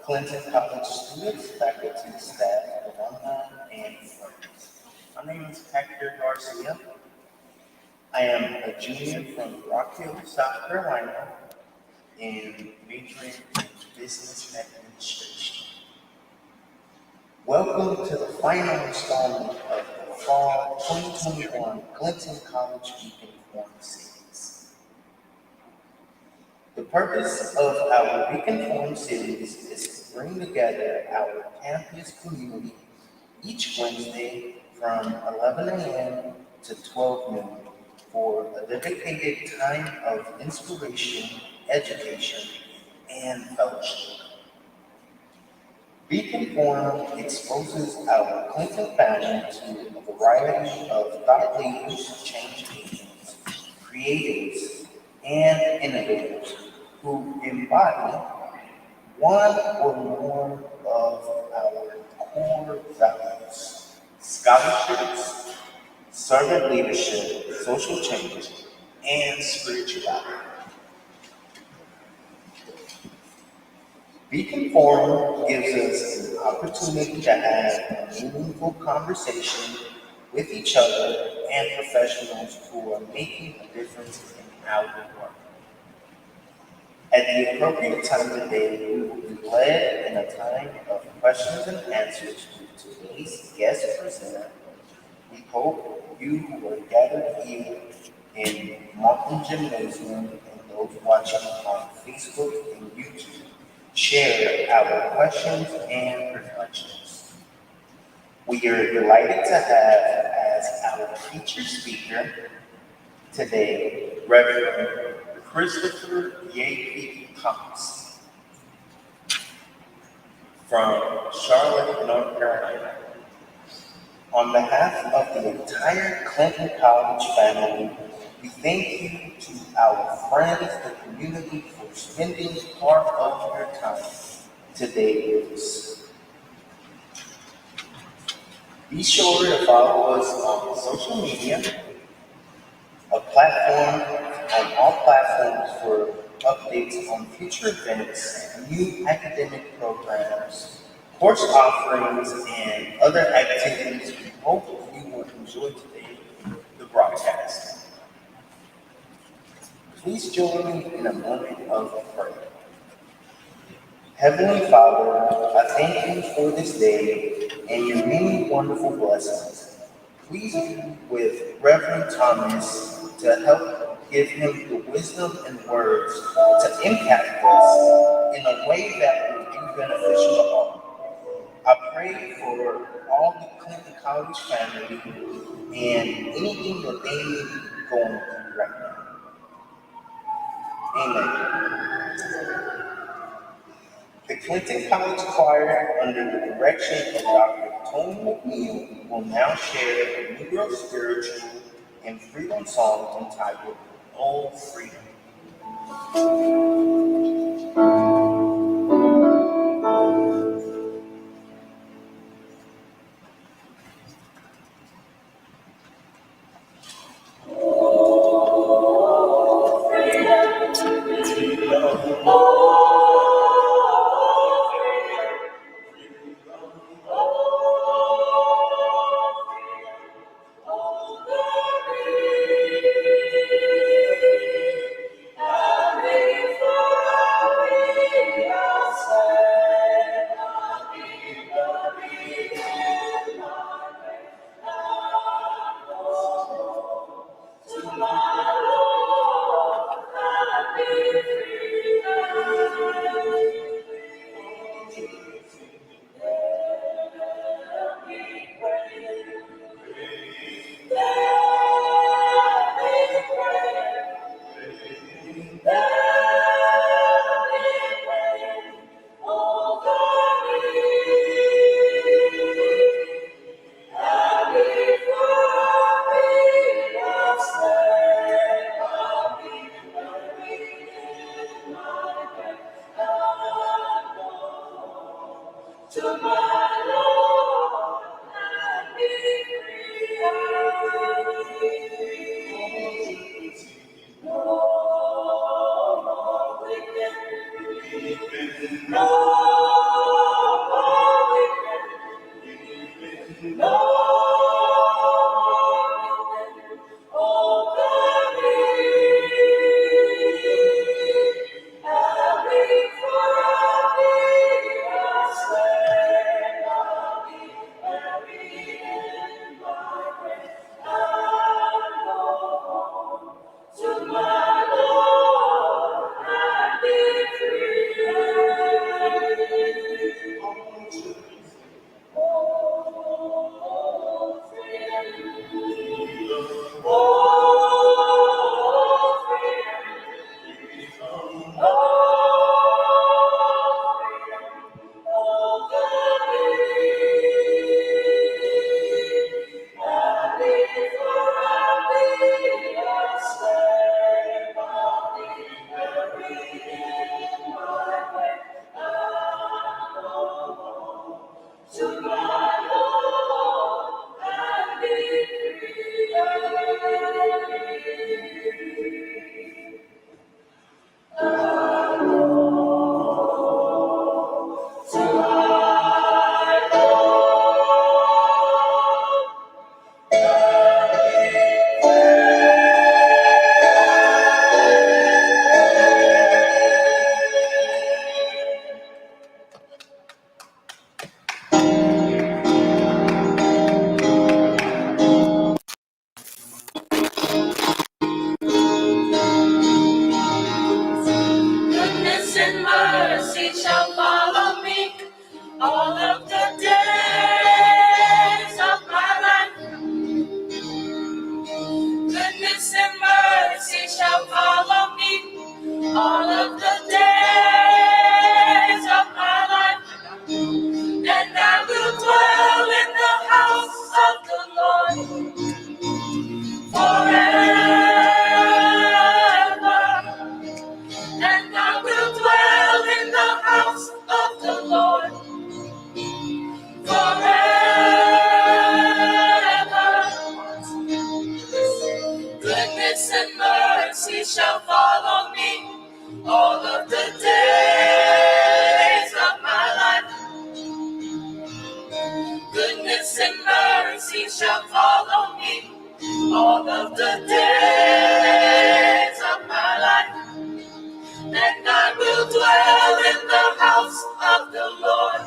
Clinton College students, faculty, staff, alumni, and friends. My name is Hector Garcia. I am a junior from Rock Hill, South Carolina, and majoring in business administration. Welcome to the final installment of the Fall 2021 Clinton College Week in Form series. The purpose of our Week in Form series is to bring together our campus community each Wednesday from 11 a.m. to 12 noon for a dedicated time of inspiration, education, and fellowship. Beacon Forum exposes our Clinton family to a variety of thought leaders, change agents, creatives, and innovators who embody one or more of our core values: scholarships, servant leadership, social change, and spirituality. Beacon Forum gives us an opportunity to have a meaningful conversation with each other and professionals who are making a difference in our work. At the appropriate time today, we will be led in a time of questions and answers with today's guest presenter. We hope you who are gathered here in Martin Gymnasium and those watching on Facebook and YouTube share our questions and reflections. We are delighted to have as our featured speaker today Reverend Christopher Yape Cox from Charlotte, North Carolina. On behalf of the entire Clinton College family, we thank you to our friends, the community, for spending part of your time today with us. Be sure to follow us on social media, on all platforms for updates on future events, new academic programs, course offerings, and other activities. We hope you will enjoy today the broadcast. Please join me in a moment of prayer. Heavenly Father, I thank you for this day and your many wonderful blessings. Please be with Reverend Thomas to help give him the wisdom and words to impact us in a way that will be beneficial to all. I pray for all the Clinton College family and anything that they may be going through right now. Amen. The Clinton College Choir, under the direction of Dr. Tony McNeil, will now share a Negro spiritual and freedom song entitled "Oh Freedom." of the Lord forever, and I will dwell in the house of the Lord forever. Goodness and mercy shall follow me all of the days of my life. Goodness and mercy shall follow me all of the days of my life. And I will dwell in the house of the Lord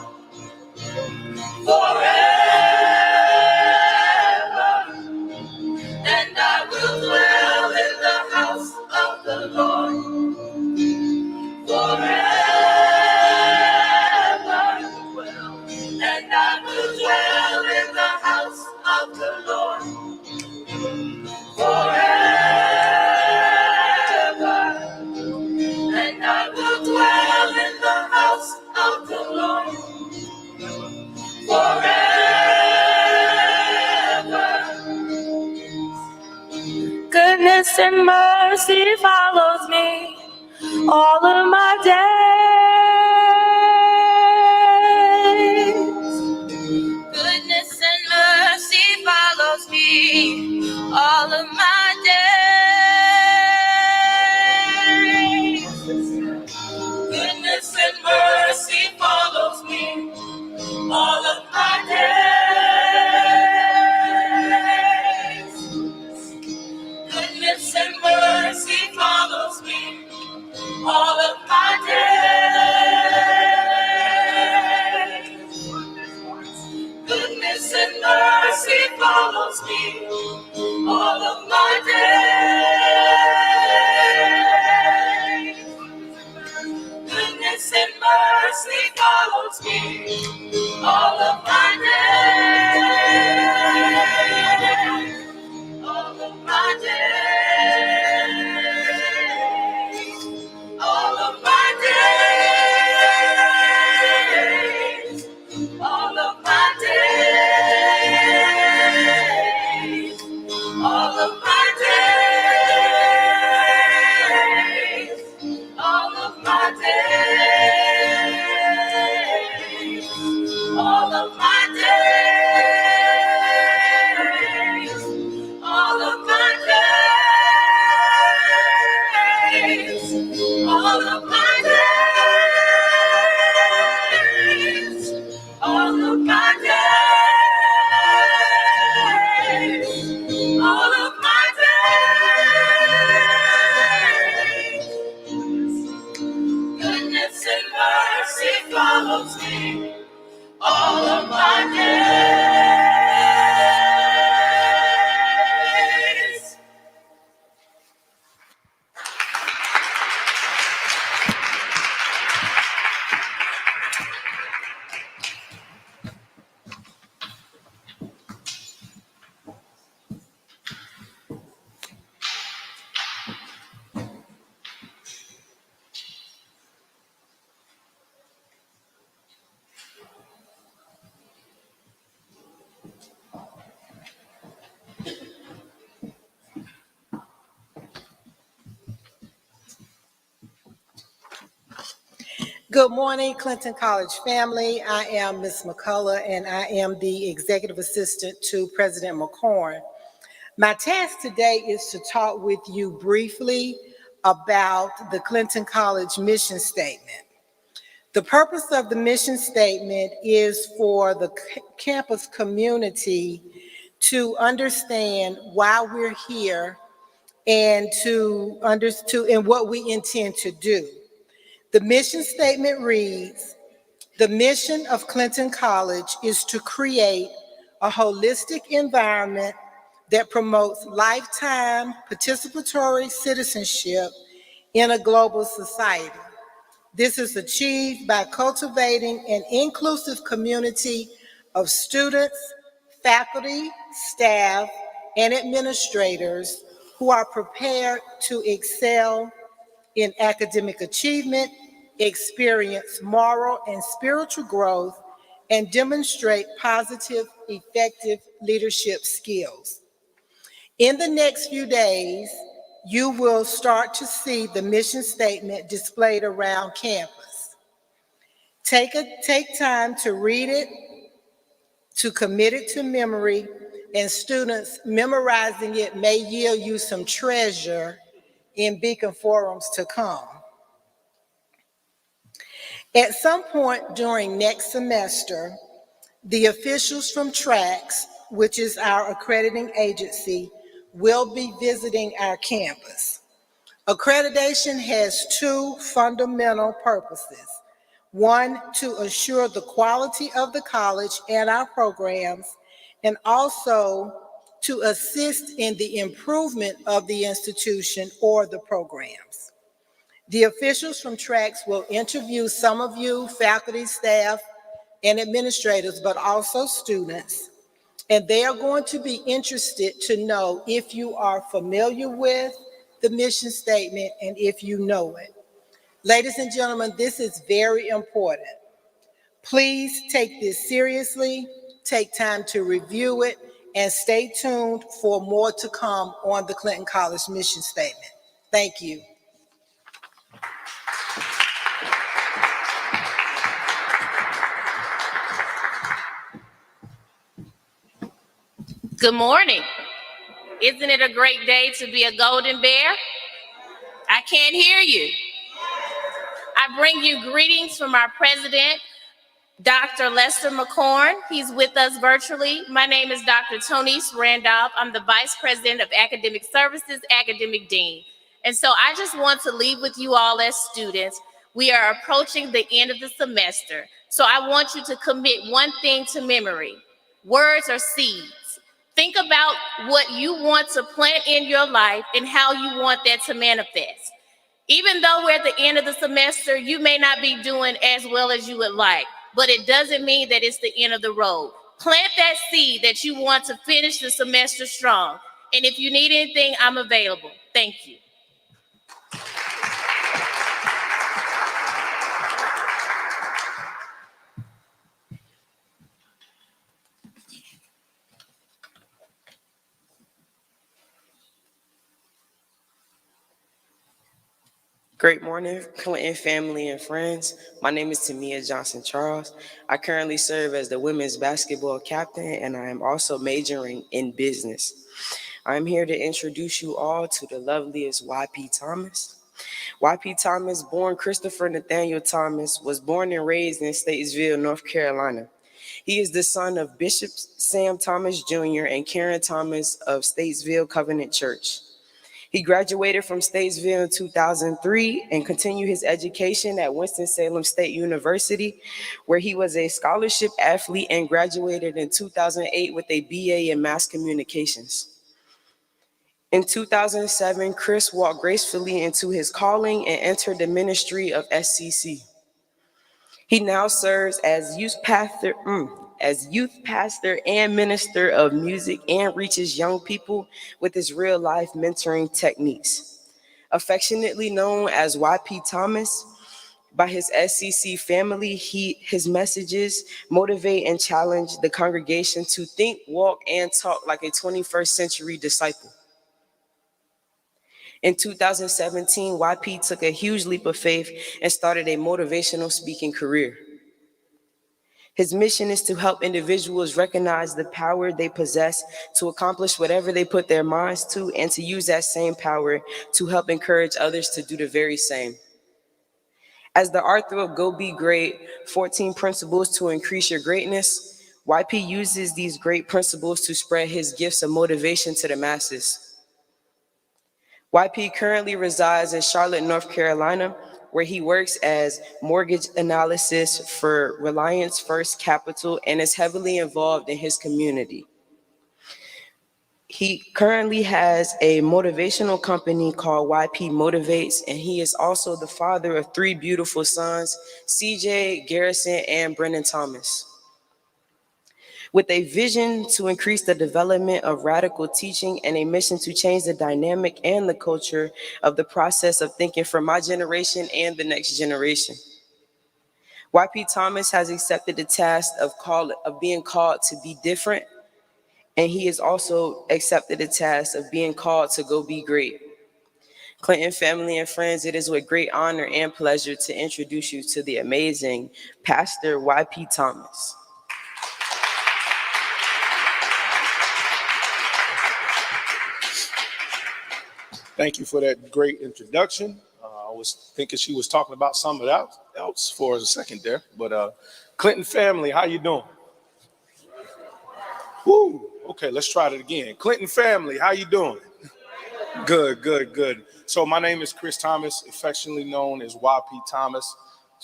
forever. And I will dwell in the house of the Lord forever. And I will dwell in the house of the Lord forever. And I will dwell in the house of the Lord forever. Goodness and mercy follows me all of my days. Goodness and mercy follows me all of my days. Goodness and mercy follows me all of my days. Goodness and mercy follows me all of my days. Goodness and mercy follows me all of my days. Goodness and mercy follows me all of my days. All of my days. All of my days. All of my days. All of my days. All of my days. All of my days. All of my days. All of my days. All of my days. All of my days. Goodness and mercy follows me all of my days. Good morning, Clinton College family. I am Ms. McCullough, and I am the Executive Assistant to President McCorn. My task today is to talk with you briefly about the Clinton College mission statement. The purpose of the mission statement is for the campus community to understand why we're here and and what we intend to do. The mission statement reads, "The mission of Clinton College is to create a holistic environment that promotes lifetime participatory citizenship in a global society. This is achieved by cultivating an inclusive community of students, faculty, staff, and administrators who are prepared to excel in academic achievement, experience moral and spiritual growth, and demonstrate positive, effective leadership skills. In the next few days, you will start to see the mission statement displayed around campus. Take time to read it, to commit it to memory, and students memorizing it may yield you some treasure in Beacon forums to come. At some point during next semester, the officials from TRACS, which is our accrediting agency, will be visiting our campus. Accreditation has two fundamental purposes. One, to assure the quality of the college and our programs, and also to assist in the improvement of the institution or the programs. The officials from TRACS will interview some of you, faculty, staff, and administrators, but also students. And they are going to be interested to know if you are familiar with the mission statement and if you know it. Ladies and gentlemen, this is very important. Please take this seriously, take time to review it, and stay tuned for more to come on the Clinton College mission statement. Thank you. Good morning. Isn't it a great day to be a golden bear? I can't hear you. I bring you greetings from our president, Dr. Lester McCorn. He's with us virtually. My name is Dr. Tonice Randolph. I'm the Vice President of Academic Services, Academic Dean. And so I just want to leave with you all as students. We are approaching the end of the semester. So I want you to commit one thing to memory. Words are seeds. Think about what you want to plant in your life and how you want that to manifest. Even though we're at the end of the semester, you may not be doing as well as you would like, but it doesn't mean that it's the end of the road. Plant that seed that you want to finish the semester strong. And if you need anything, I'm available. Thank you. Great morning, Clinton family and friends. My name is Tamia Johnson Charles. I currently serve as the women's basketball captain, and I am also majoring in business. I'm here to introduce you all to the loveliest Y.P. Thomas. Y.P. Thomas, born Christopher Nathaniel Thomas, was born and raised in Statesville, North Carolina. He is the son of Bishop Sam Thomas Jr. and Karen Thomas of Statesville Covenant Church. He graduated from Statesville in 2003 and continued his education at Winston-Salem State University, where he was a scholarship athlete and graduated in 2008 with a BA in Mass Communications. In 2007, Chris walked gracefully into his calling and entered the ministry of SCC. He now serves as youth pastor and minister of music and reaches young people with his real-life mentoring techniques. Affectionately known as Y.P. Thomas by his SCC family, his messages motivate and challenge the congregation to think, walk, and talk like a 21st century disciple. In 2017, Y.P. took a huge leap of faith and started a motivational speaking career. His mission is to help individuals recognize the power they possess to accomplish whatever they put their minds to, and to use that same power to help encourage others to do the very same. As the author of Go Be Great, 14 Principles to Increase Your Greatness, Y.P. uses these great principles to spread his gifts of motivation to the masses. Y.P. currently resides in Charlotte, North Carolina, where he works as mortgage analysis for Reliance First Capital and is heavily involved in his community. He currently has a motivational company called Y.P. Motivates, and he is also the father of 3 beautiful sons, CJ, Garrison, and Brennan Thomas. With a vision to increase the development of radical teaching and a mission to change the dynamic and the culture of the process of thinking for my generation and the next generation. YP Thomas has accepted the task of being called to be different, and he has also accepted the task of being called to go be great. Clinton family and friends, it is with great honor and pleasure to introduce you to the amazing Pastor YP Thomas. Thank you for that great introduction. I was thinking she was talking about something else for a second there, but Clinton family, how you doing? Woo. Okay, let's try it again. Clinton family, how you doing? Good, good, good. So my name is Chris Thomas, affectionately known as YP Thomas,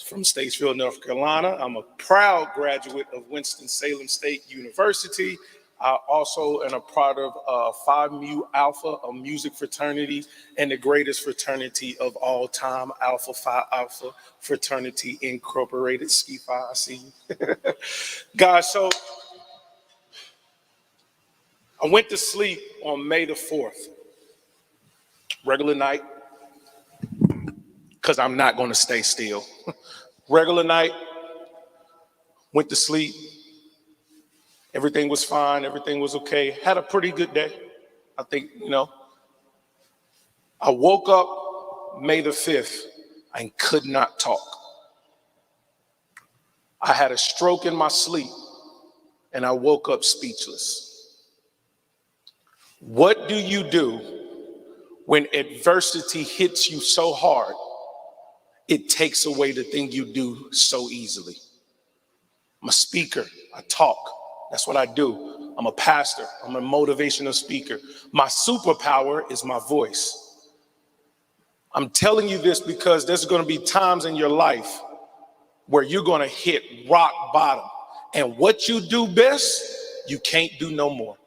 from Statesville, North Carolina. I'm a proud graduate of Winston-Salem State University. I also am a part of Phi Mu Alpha, a music fraternity, and the greatest fraternity of all time, Alpha Phi Alpha Fraternity Incorporated. Ski Phi, I see you. Guys, so I went to sleep on May the 4th, regular night, because I'm not going to stay still. Regular night, went to sleep. Everything was fine. Everything was okay. Had a pretty good day. I think, I woke up May the 5th and could not talk. I had a stroke in my sleep and I woke up speechless. What do you do when adversity hits you so hard, it takes away the thing you do so easily? I'm a speaker. I talk. That's what I do. I'm a pastor. I'm a motivational speaker. My superpower is my voice. I'm telling you this because there's going to be times in your life where you're going to hit rock bottom. And what you do best, you can't do no more.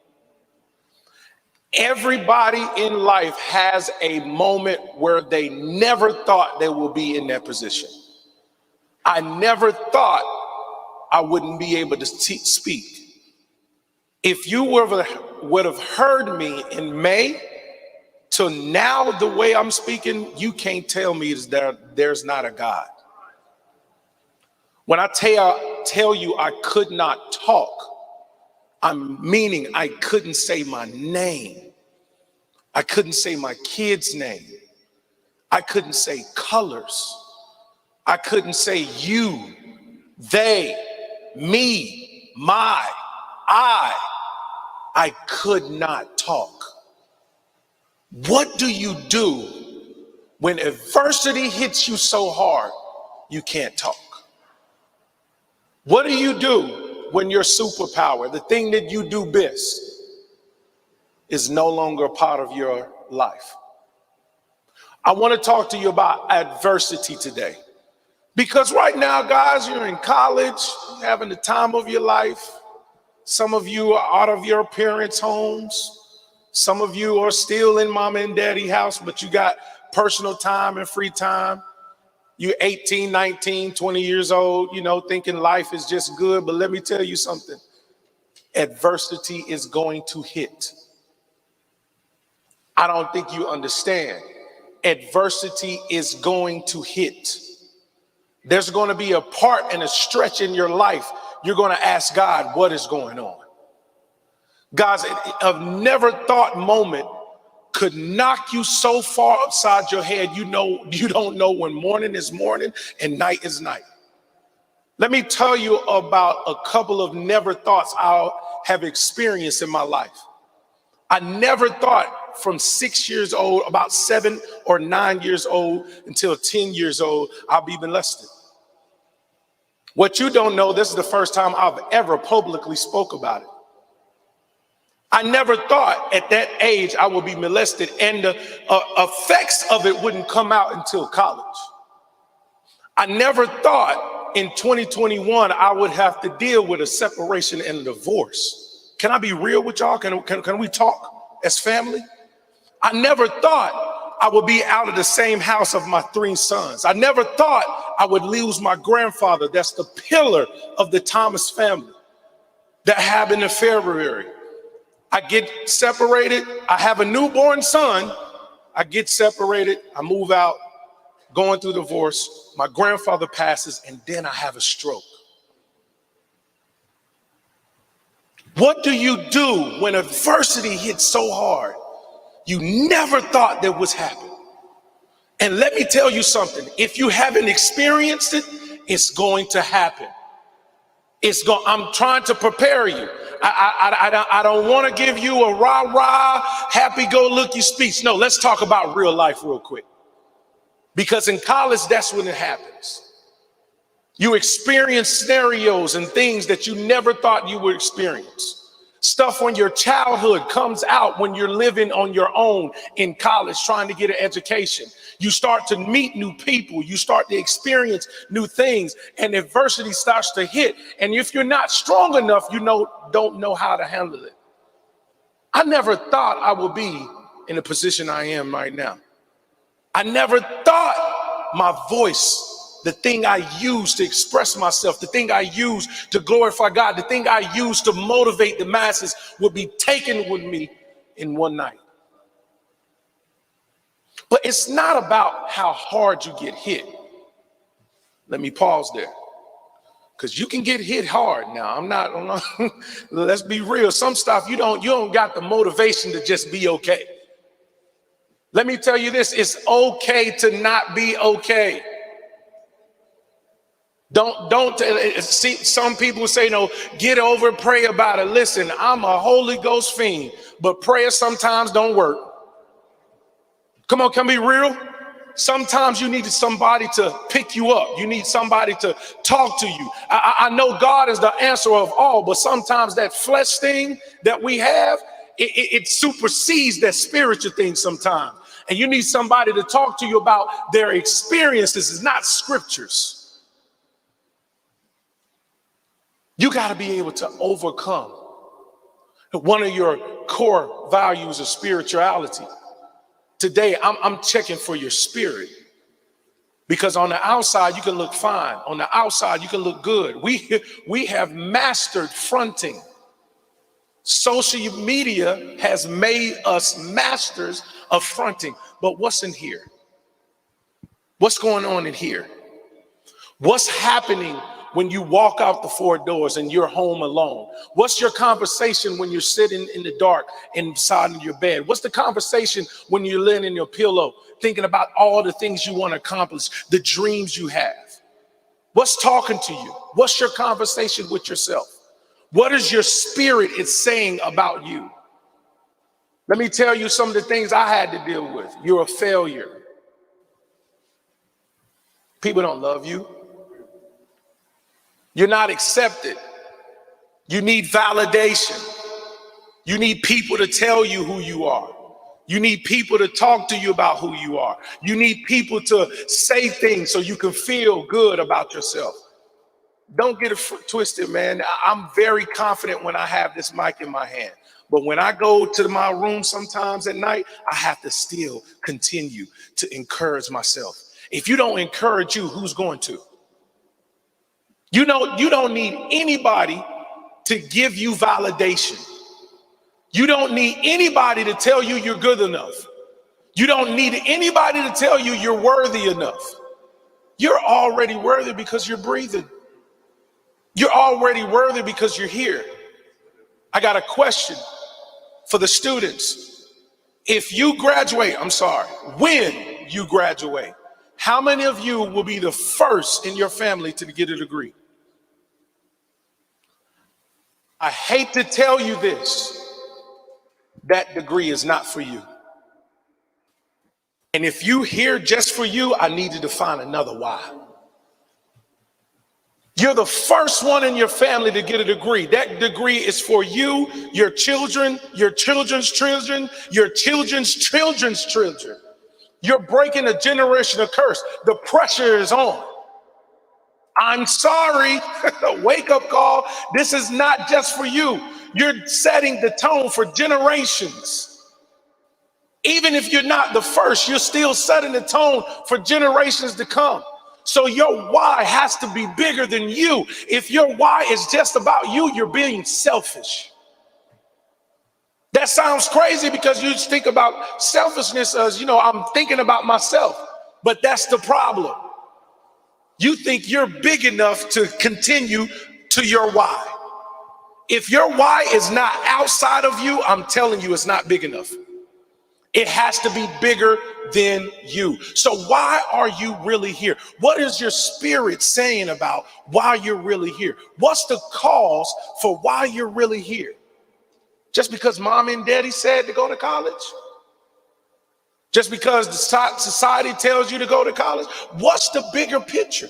Everybody in life has a moment where they never thought they will be in that position. I never thought I wouldn't be able to speak. If you would have heard me in May to now the way I'm speaking, you can't tell me there's not a God. When I tell you I could not talk, I'm meaning I couldn't say my name. I couldn't say my kid's name. I couldn't say colors. I couldn't say you, they, me, my, I could not talk. What do you do when adversity hits you so hard you can't talk? What do you do when your superpower, the thing that you do best, is no longer a part of your life? I want to talk to you about adversity today. Because right now, guys, you're in college, having the time of your life. Some of you are out of your parents' homes. Some of you are still in mama and daddy house, but you got personal time and free time. You're 18, 19, 20 years old, thinking life is just good. But let me tell you something. Adversity is going to hit. I don't think you understand. Adversity is going to hit. There's going to be a part and a stretch in your life. You're going to ask God, what is going on? Guys, a never thought moment could knock you so far upside your head, you don't know when morning is morning and night is night. Let me tell you about a couple of never thoughts I have experienced in my life. I never thought from 6 years old, about 7 or 9 years old, until 10 years old, I'll be molested. What you don't know, this is the first time I've ever publicly spoke about it. I never thought at that age I would be molested, and the effects of it wouldn't come out until college. I never thought in 2021 I would have to deal with a separation and a divorce. Can I be real with y'all? Can we talk as family? I never thought I would be out of the same house of my 3 sons. I never thought I would lose my grandfather. That's the pillar of the Thomas family. That happened in February. I get separated. I have a newborn son. I get separated. I move out. going through divorce, my grandfather passes, and then I have a stroke. What do you do when adversity hits so hard you never thought that was happening? And let me tell you something, if you haven't experienced it, it's going to happen. I'm trying to prepare you. I don't want to give you a rah-rah, happy-go-lucky speech. No, let's talk about real life real quick. Because in college, that's when it happens. You experience scenarios and things that you never thought you would experience. Stuff from your childhood comes out when you're living on your own in college, trying to get an education. You start to meet new people. You start to experience new things, and adversity starts to hit. And if you're not strong enough, don't know how to handle it. I never thought I would be in the position I am right now. I never thought my voice, the thing I use to express myself, the thing I use to glorify God, the thing I use to motivate the masses would be taken with me in one night. But it's not about how hard you get hit. Let me pause there. Because you can get hit hard now. I'm not, let's be real. Some stuff you don't got the motivation to just be okay. Let me tell you this, it's okay to not be okay. Don't see, some people say, no, get over it, pray about it. Listen, I'm a Holy Ghost fiend, but prayer sometimes don't work. Come on, can we be real? Sometimes you need somebody to pick you up. You need somebody to talk to you. I know God is the answer of all, but sometimes that flesh thing that we have, it supersedes that spiritual thing sometimes. And you need somebody to talk to you about their experiences. It's not scriptures. You got to be able to overcome. One of your core values of spirituality. Today, I'm checking for your spirit. Because on the outside, you can look fine. On the outside, you can look good. We have mastered fronting. Social media has made us masters of fronting. But what's in here? What's going on in here? What's happening when you walk out the four doors and you're home alone? What's your conversation when you're sitting in the dark inside of your bed? What's the conversation when you're laying in your pillow thinking about all the things you want to accomplish, the dreams you have? What's talking to you? What's your conversation with yourself? What is your spirit is saying about you? Let me tell you some of the things I had to deal with. You're a failure. People don't love you. You're not accepted. You need validation. You need people to tell you who you are. You need people to talk to you about who you are. You need people to say things so you can feel good about yourself. Don't get it twisted, man. I'm very confident when I have this mic in my hand. But when I go to my room sometimes at night, I have to still continue to encourage myself. If you don't encourage you, who's going to? You don't need anybody to give you validation. You don't need anybody to tell you you're good enough. You don't need anybody to tell you you're worthy enough. You're already worthy because you're breathing. You're already worthy because you're here. I got a question for the students. If you graduate, when you graduate, how many of you will be the first in your family to get a degree? I hate to tell you this, that degree is not for you. And if you here just for you, I need you to find another why. You're the first one in your family to get a degree. That degree is for you, your children, your children's children, your children's children's children. You're breaking a generational curse. The pressure is on. I'm sorry, wake up call. This is not just for you. You're setting the tone for generations. Even if you're not the first, you're still setting the tone for generations to come. So your why has to be bigger than you. If your why is just about you, you're being selfish. That sounds crazy because you think about selfishness as, I'm thinking about myself. But that's the problem. You think you're big enough to continue to your why. If your why is not outside of you, I'm telling you, it's not big enough. It has to be bigger than you. So why are you really here? What is your spirit saying about why you're really here? What's the cause for why you're really here? Just because mom and daddy said to go to college? Just because the society tells you to go to college? What's the bigger picture?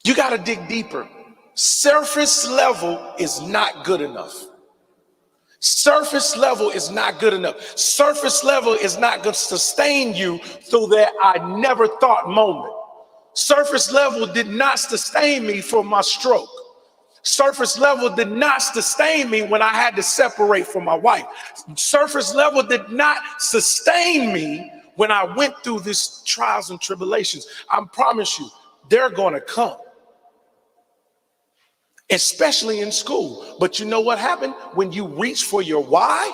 You got to dig deeper. Surface level is not good enough. Surface level is not good enough. Surface level is not going to sustain you through that I never thought moment. Surface level did not sustain me for my stroke. Surface level did not sustain me when I had to separate from my wife. Surface level did not sustain me when I went through these trials and tribulations. I promise you, they're going to come. Especially in school. But you know what happened? When you reach for your why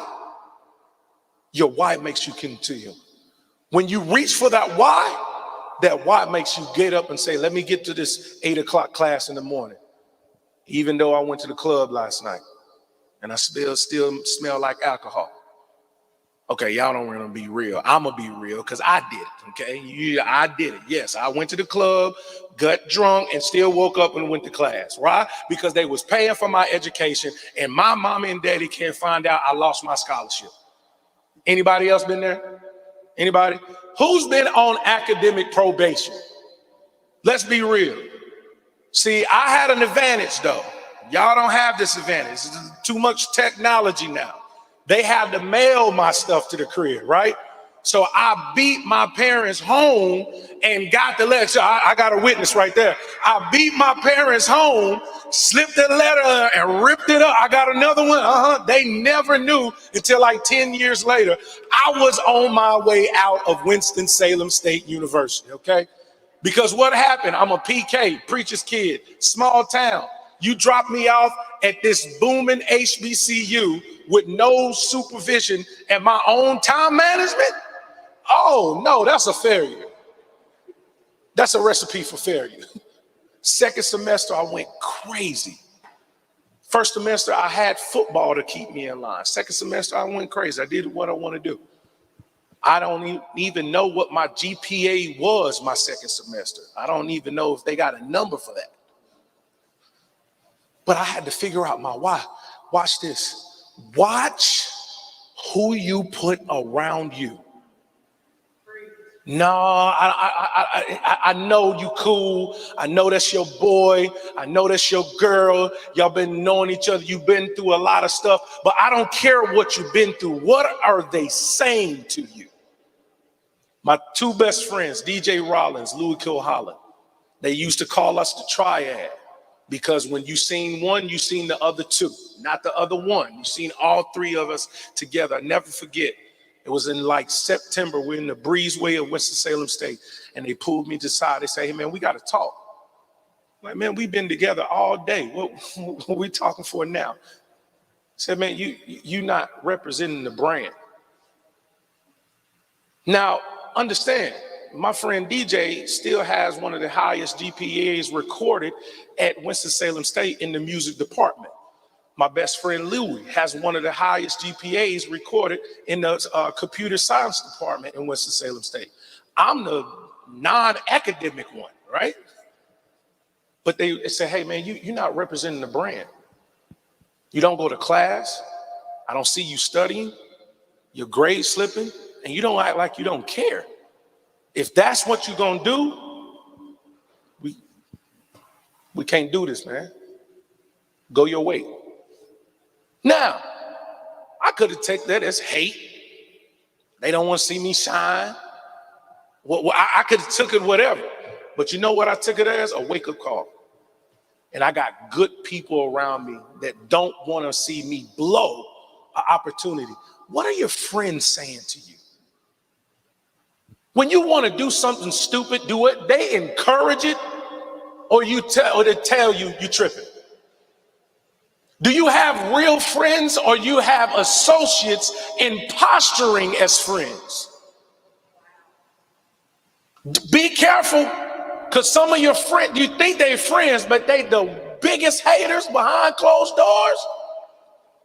makes you continue. When you reach for that why makes you get up and say, let me get to this 8 o'clock class in the morning. Even though I went to the club last night and I still smell like alcohol. Okay, y'all don't want to be real. I'm going to be real because I did it, okay? I did it. Yes, I went to the club, got drunk, and still woke up and went to class. Why? Because they was paying for my education, and my mama and daddy can't find out I lost my scholarship. Anybody else been there? Anybody? Who's been on academic probation? Let's be real. See, I had an advantage, though. Y'all don't have this advantage. There's too much technology now. They had to mail my stuff to the crib, right? So I beat my parents home and got the letter. I got a witness right there. I beat my parents home, slipped the letter and ripped it up. I got another one. They never knew until like 10 years later. I was on my way out of Winston-Salem State University, okay? Because what happened? I'm a PK, preacher's kid, small town. You drop me off at this booming HBCU with no supervision and my own time management? Oh, no, that's a failure. That's a recipe for failure. Second semester, I went crazy. First semester, I had football to keep me in line. Second semester, I went crazy. I did what I want to do. I don't even know what my GPA was my second semester. I don't even know if they got a number for that. But I had to figure out my why. Watch this. Watch who you put around you. No, I know you cool. I know that's your boy. I know that's your girl. Y'all been knowing each other. You've been through a lot of stuff, but I don't care what you've been through. What are they saying to you? My two best friends, DJ Rollins, Louis Kilholland, they used to call us the triad. Because when you seen one, you seen the other two, not the other one. You seen all three of us together. I never forget. It was in like September. We're in the breezeway of Winston-Salem State. And they pulled me to the side. They say, hey, man, we got to talk. I'm like, man, we've been together all day. What are we talking for now? I said, man, you not representing the brand. Now, understand. My friend DJ still has one of the highest GPAs recorded at Winston-Salem State in the music department. My best friend Louis has one of the highest GPAs recorded in the computer science department in Winston-Salem State. I'm the non-academic one, right? But they say, hey, man, you're not representing the brand. You don't go to class. I don't see you studying. Your grades slipping, and you don't act like you don't care. If that's what you're going to do, we can't do this, man. Go your way. Now, I could have taken that as hate. They don't want to see me shine. Well, I could have took it whatever. But you know what I took it as? A wake-up call. And I got good people around me that don't want to see me blow an opportunity. What are your friends saying to you? When you want to do something stupid, do it. They encourage it, or they tell you you're tripping. Do you have real friends, or you have associates in posturing as friends? Be careful, because some of your friends, you think they're friends, but they the biggest haters behind closed doors.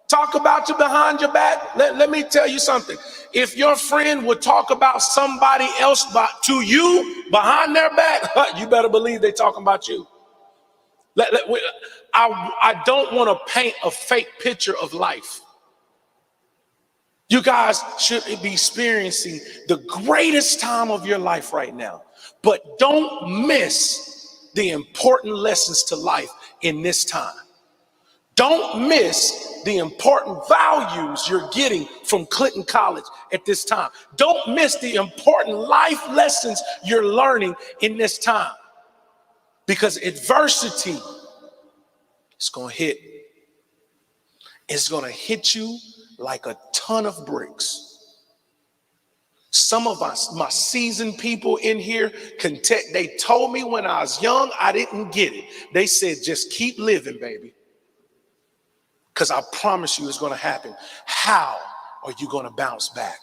Talk about you behind your back. Let me tell you something. If your friend would talk about somebody else to you behind their back, you better believe they're talking about you. I don't want to paint a fake picture of life. You guys should be experiencing the greatest time of your life right now. But don't miss the important lessons to life in this time. Don't miss the important values you're getting from Clinton College at this time. Don't miss the important life lessons you're learning in this time. Because adversity is going to hit. It's going to hit you like a ton of bricks. Some of us, my seasoned people in here, they told me when I was young, I didn't get it. They said, just keep living, baby. Because I promise you it's going to happen. How are you going to bounce back?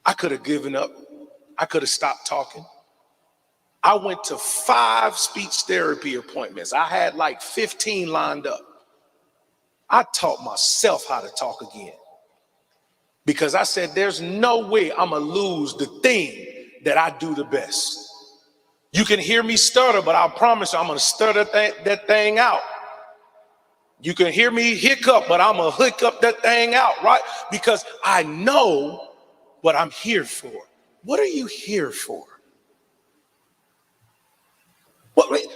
I could have given up. I could have stopped talking. I went to 5 speech therapy appointments. I had like 15 lined up. I taught myself how to talk again. Because I said, there's no way I'm going to lose the thing that I do the best. You can hear me stutter, but I promise you I'm going to stutter that thing out. You can hear me hiccup, but I'm going to hiccup that thing out, right? Because I know what I'm here for. What are you here for?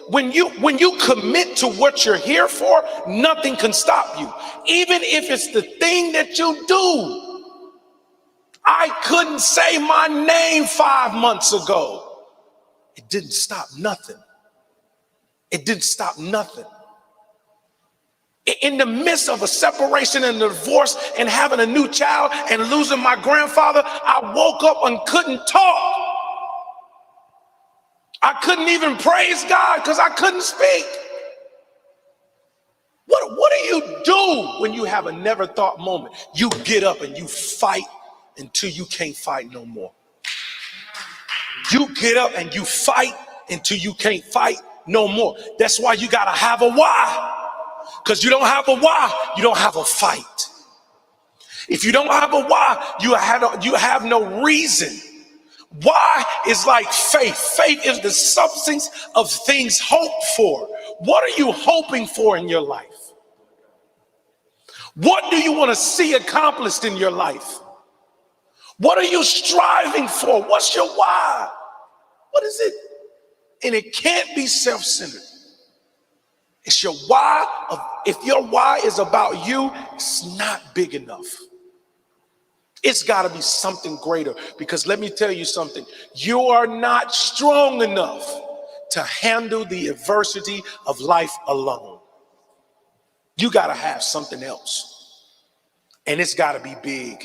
When you commit to what you're here for, nothing can stop you. Even if it's the thing that you do. I couldn't say my name 5 months ago. It didn't stop nothing. It didn't stop nothing. In the midst of a separation and a divorce and having a new child and losing my grandfather, I woke up and couldn't talk. I couldn't even praise God because I couldn't speak. What do you do when you have a never thought moment? You get up and you fight until you can't fight no more. You get up and you fight until you can't fight no more. That's why you got to have a why. Because you don't have a why, you don't have a fight. If you don't have a why, you have no reason. Why is like faith. Faith is the substance of things hoped for. What are you hoping for in your life? What do you want to see accomplished in your life? What are you striving for? What's your why? What is it? And it can't be self-centered. It's your why. If your why is about you, it's not big enough. It's got to be something greater, because let me tell you something. You are not strong enough to handle the adversity of life alone. You got to have something else. And it's got to be big.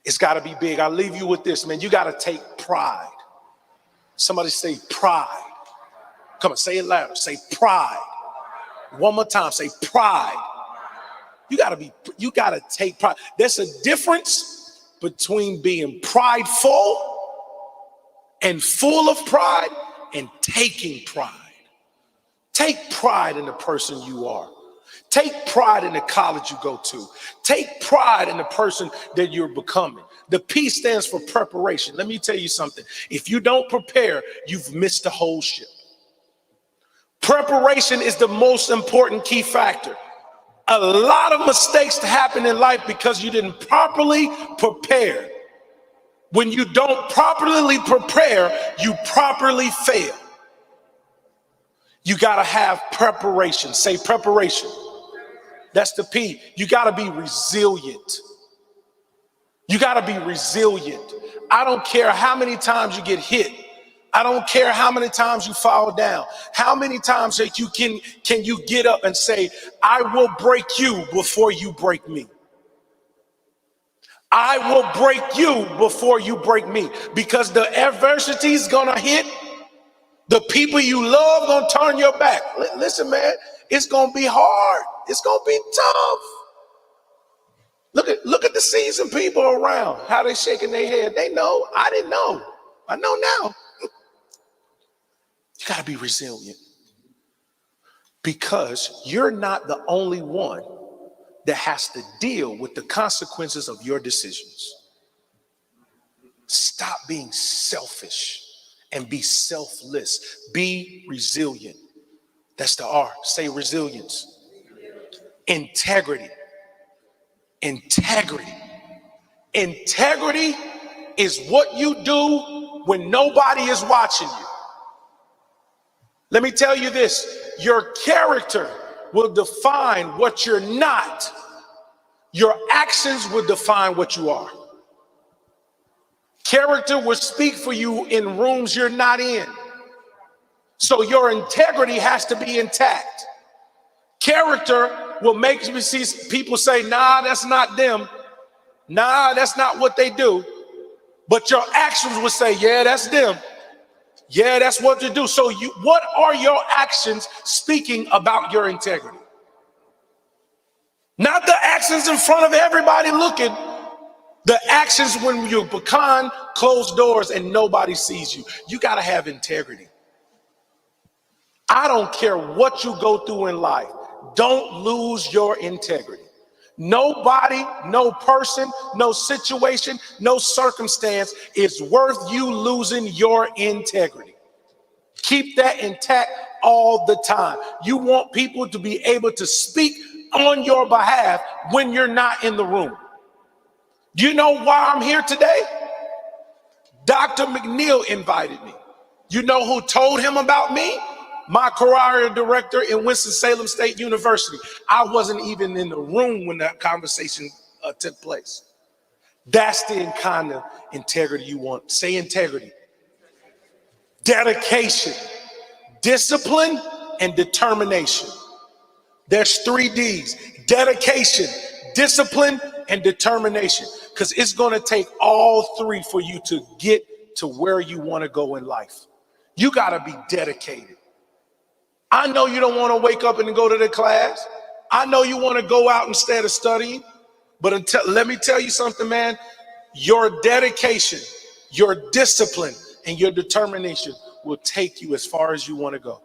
It's got to be big. I'll leave you with this, man. You got to take pride. Somebody say pride. Come on, say it louder. Say pride. One more time, say pride. You gotta take pride. There's a difference between being prideful and full of pride and taking pride. Take pride in the person you are. Take pride in the college you go to. Take pride in the person that you're becoming. The P stands for preparation. Let me tell you something. If you don't prepare, you've missed the whole ship. Preparation is the most important key factor. A lot of mistakes happen in life because you didn't properly prepare. When you don't properly prepare, you properly fail. You got to have preparation. Say preparation. That's the P. You got to be resilient. You got to be resilient. I don't care how many times you get hit. I don't care how many times you fall down. How many times that you can you get up and say, I will break you before you break me. I will break you before you break me. Because the adversity is going to hit. The people you love going to turn your back. Listen, man, it's going to be hard. It's going to be tough. Look at the seasoned people around. How they shaking their head. They know. I didn't know. I know now. You got to be resilient because you're not the only one that has to deal with the consequences of your decisions. Stop being selfish and be selfless. Be resilient. That's the R. Say resilience. Integrity. Integrity. Integrity is what you do when nobody is watching you. Let me tell you this, your character will define what you're not. Your actions will define what you are. Character will speak for you in rooms you're not in. So your integrity has to be intact. Character will make you see people say, nah, that's not them. Nah, that's not what they do. But your actions will say, yeah, that's them. Yeah, that's what to do. So what are your actions speaking about your integrity? Not the actions in front of everybody looking. The actions when you're behind closed doors and nobody sees you. You got to have integrity. I don't care what you go through in life. Don't lose your integrity. Nobody, no person, no situation, no circumstance is worth you losing your integrity. Keep that intact all the time. You want people to be able to speak on your behalf when you're not in the room. You know why I'm here today? Dr. McNeil invited me. You know who told him about me? My career director in Winston-Salem State University. I wasn't even in the room when that conversation took place. That's the kind of integrity you want. Say integrity. Dedication, discipline, and determination. There's 3 D's. Dedication, discipline, and determination. Because it's going to take all 3 for you to get to where you want to go in life. You got to be dedicated. I know you don't want to wake up and go to the class. I know you want to go out instead of studying. But let me tell you something, man. Your dedication, your discipline, and your determination will take you as far as you want to go.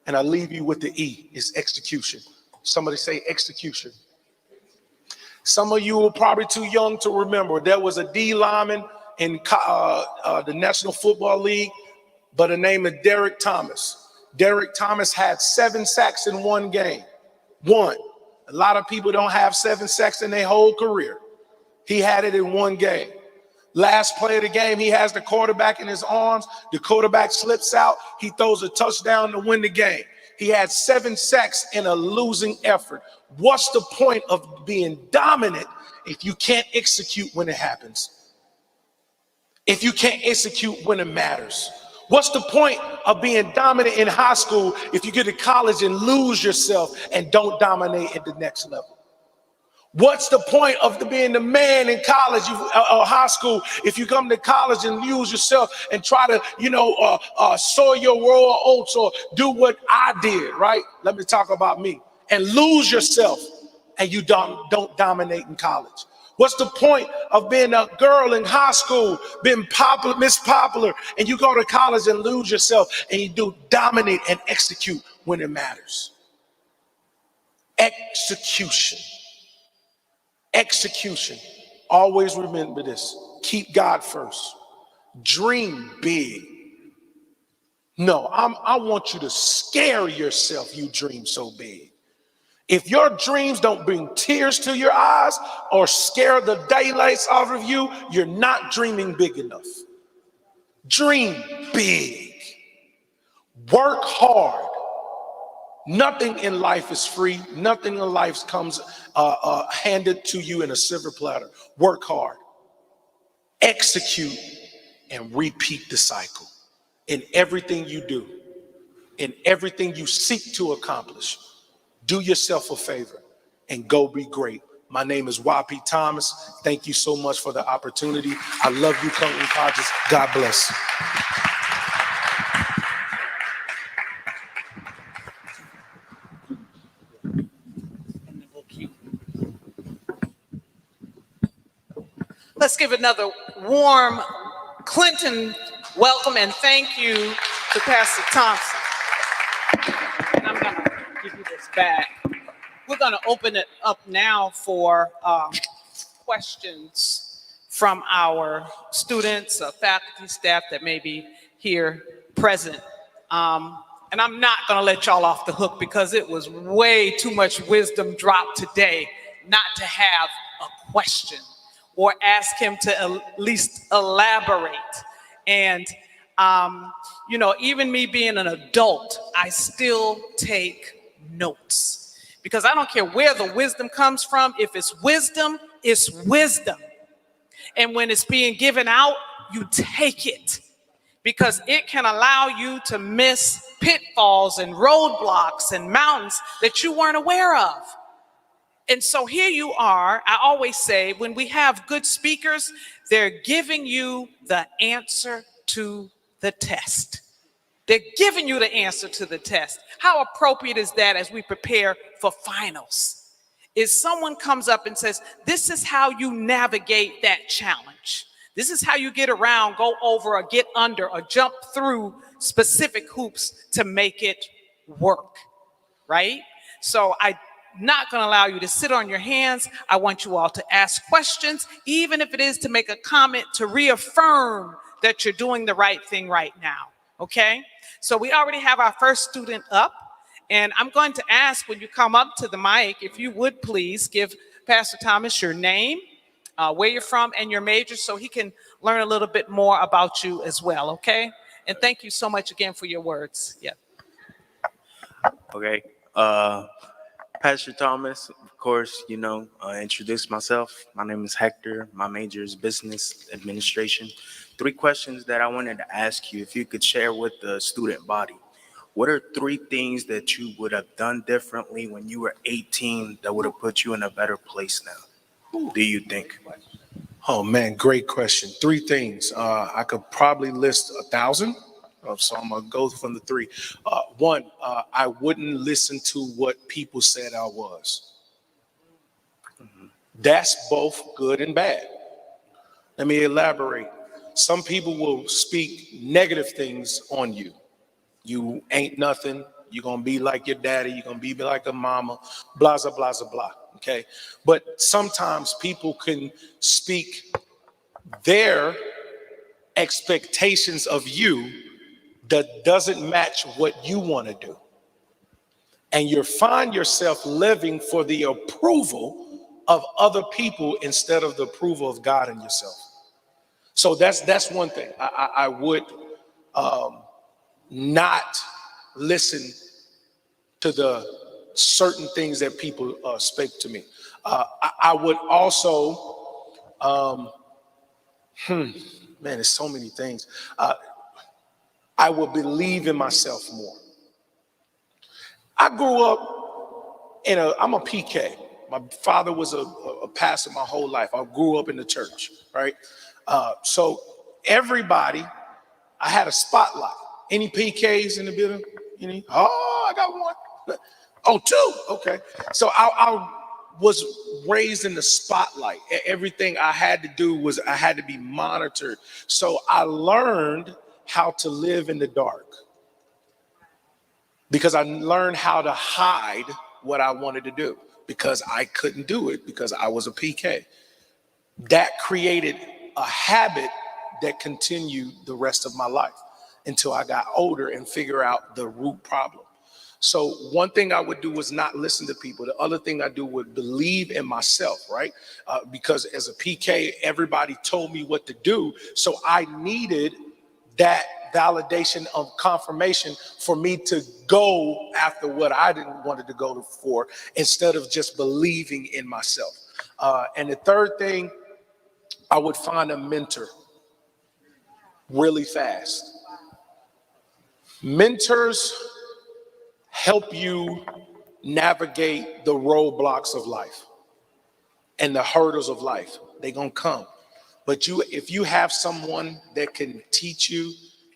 And I leave you with the E, is execution. Somebody say execution. Some of you are probably too young to remember. There was a D lineman in the National Football League by the name of Derek Thomas. Derek Thomas had 7 sacks in one game. One. A lot of people don't have 7 sacks in their whole career. He had it in one game. Last play of the game, he has the quarterback in his arms. The quarterback slips out. He throws a touchdown to win the game. He had 7 sacks in a losing effort. What's the point of being dominant if you can't execute when it happens? If you can't execute when it matters? What's the point of being dominant in high school if you get to college and lose yourself and don't dominate at the next level? What's the point of being the man in college or high school if you come to college and lose yourself and try to, sow your raw oats or do what I did, right? Let me talk about me. And lose yourself and you don't dominate in college. What's the point of being a girl in high school, being popular, Miss Popular, and you go to college and lose yourself and you do dominate and execute when it matters? Execution. Execution. Always remember this. Keep God first. Dream big. No, I want you to scare yourself you dream so big. If your dreams don't bring tears to your eyes or scare the daylights out of you, you're not dreaming big enough. Dream big. Work hard. Nothing in life is free. Nothing in life comes handed to you in a silver platter. Work hard. Execute and repeat the cycle in everything you do, in everything you seek to accomplish. Do yourself a favor and go be great. My name is YP Thomas. Thank you so much for the opportunity. I love you, Clinton Hodges. God bless. Let's give another warm Clinton Welcome and thank you to Pastor Thompson. And I'm going to give you this back. We're going to open it up now for questions from our students, faculty, staff that may be here present. And I'm not going to let y'all off the hook because it was way too much wisdom dropped today not to have a question or ask him to at least elaborate. And, you know, even me being an adult, I still take notes because I don't care where the wisdom comes from. If it's wisdom, it's wisdom. And when it's being given out, you take it because it can allow you to miss pitfalls and roadblocks and mountains that you weren't aware of. And so here you are. I always say when we have good speakers, they're giving you the answer to the test. They're giving you the answer to the test. How appropriate is that as we prepare for finals? Is someone comes up and says, this is how you navigate that challenge. This is how you get around, go over, or get under, or jump through specific hoops to make it work, right? So I'm not going to allow you to sit on your hands. I want you all to ask questions, even if it is to make a comment to reaffirm that you're doing the right thing right now, okay? So we already have our first student up, and I'm going to ask when you come up to the mic, if you would please give Pastor Thomas your name, where you're from, and your major so he can learn a little bit more about you as well, okay? And thank you so much again for your words. Yeah. Okay. Pastor Thomas, of course, you know, introduce myself. My name is Hector. My major is business administration. 3 questions that I wanted to ask you, if you could share with the student body. What are 3 things that you would have done differently when you were 18 that would have put you in a better place now? Do you think? Oh man, great question. 3 things. I could probably list 1,000. So I'm gonna go from the 3. 1, I wouldn't listen to what people said I was. That's both good and bad. Let me elaborate. Some people will speak negative things on you. You ain't nothing. You're gonna be like your daddy. You're gonna be like a mama. Blah, blah, blah, blah. Okay. But sometimes people can speak their expectations of you that doesn't match what you want to do. And you find yourself living for the approval of other people instead of the approval of God and yourself. So that's one thing. I would not listen to the certain things that people speak to me. I would also, man, there's so many things. I will believe in myself more. I grew up I'm a PK. My father was a pastor my whole life. I grew up in the church, right? So everybody, I had a spotlight. Any PKs in the building? Any? Oh, I got one. Oh, 2. Okay. So I was raised in the spotlight. Everything I had to do was I had to be monitored. So I learned how to live in the dark because I learned how to hide what I wanted to do because I couldn't do it because I was a PK. That created a habit that continued the rest of my life until I got older and figure out the root problem. So one thing I would do was not listen to people. The other thing I do would believe in myself, right? Because as a PK, everybody told me what to do. So I needed that validation of confirmation for me to go after what I didn't want to go for instead of just believing in myself. And the third thing, I would find a mentor really fast. Mentors help you navigate the roadblocks of life and the hurdles of life. They're gonna come. But if you have someone that can teach you